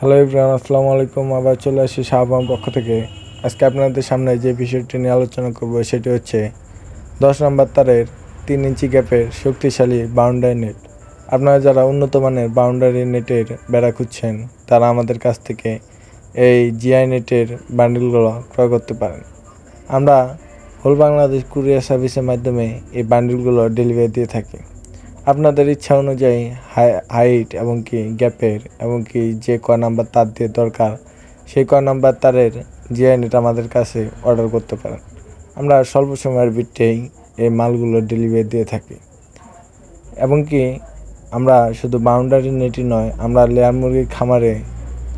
Hello everyone, আসসালামু আলাইকুম। আবার চলে আসি শাহবাম পক্ষ থেকে। আজকে আপনাদের সামনে যে বিষয়টি নিয়ে আলোচনা করব সেটি হচ্ছে 10 নম্বর তারের 3 ইঞ্চি গ্যাপের শক্তিশালী বাউন্ডারি নেট। আপনারা যারা উন্নত মানের বাউন্ডারি নেটের বেড়া খুঁজছেন তারা আমাদের কাছ থেকে এই জিআই নেটের বান্ডিলগুলো ক্রয় করতে পারেন। আমরা হোল বাংলাদেশ কুরিয়ার সার্ভিসের মাধ্যমে এই বান্ডিলগুলো ডেলিভারি দিয়ে থাকি। আপনাদের ইচ্ছা অনুযায়ী হাইট এবং কি গ্যাপের এবং কি যে ক নাম্বার তার দিয়ে দরকার সেই ক নাম্বার তারের জিআই নেট আমাদের কাছে অর্ডার করতে পারেন। আমরা স্বল্প সময়ের ভিত্তিতেই এই মালগুলো ডেলিভারি দিয়ে থাকি এবং কি আমরা শুধু বাউন্ডারি নেটই নয়, আমরা লেয়ার মুরগির খামারের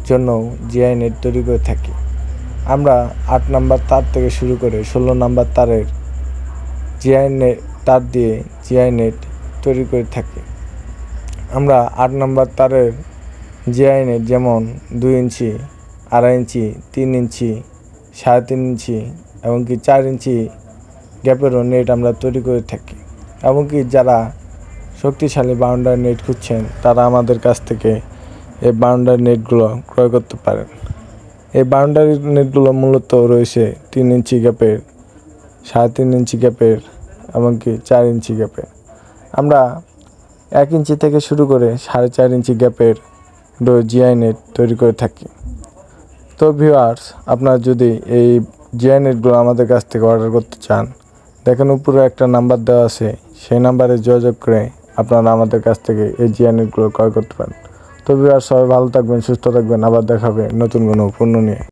জন্য জিআই নেট তৈরি করে থাকি। আমরা 8 নাম্বার তার থেকে শুরু করে 16 নাম্বার তারের জিআই নেট তার দিয়ে জিআই নেট তৈরি করে থাকি। আমরা 8 নাম্বার তারের জিআই নেট যেমন 2 ইঞ্চি, 2.5 ইঞ্চি, 3 ইঞ্চি, 3.5 ইঞ্চি এবং কি 4 ইঞ্চি গ্যাপেরও নেট আমরা তৈরি করে থাকি। এবং কি যারা শক্তিশালী বাউন্ডারি নেট খুঁজছেন তারা আমাদের কাছ থেকে এই বাউন্ডারি নেটগুলো ক্রয় করতে পারেন। এই বাউন্ডারি নেটগুলো মূলত রয়েছে 3 ইঞ্চি গ্যাপের, 3.5 ইঞ্চি গ্যাপের এবং কি 4 ইঞ্চি গ্যাপের। আমরা 1 ইঞ্চি থেকে শুরু করে 4.5 ইঞ্চি গ্যাপের জিআই নেট তৈরি করে থাকি। তো ভিউয়ার্স, আপনারা যদি এই জিআই নেটগুলো আমাদের কাছ থেকে অর্ডার করতে চান, দেখেন উপরে একটা নাম্বার দেওয়া আছে, সেই নাম্বারে যোগাযোগ করে আপনারা আমাদের কাছ থেকে এই জিআই নেটগুলো ক্রয় করতে পারেন। তো ভিউয়ার্স, সবাই ভালো থাকবেন, সুস্থ থাকবেন। আবার দেখা হবে নতুন কোনো পণ্য নিয়ে।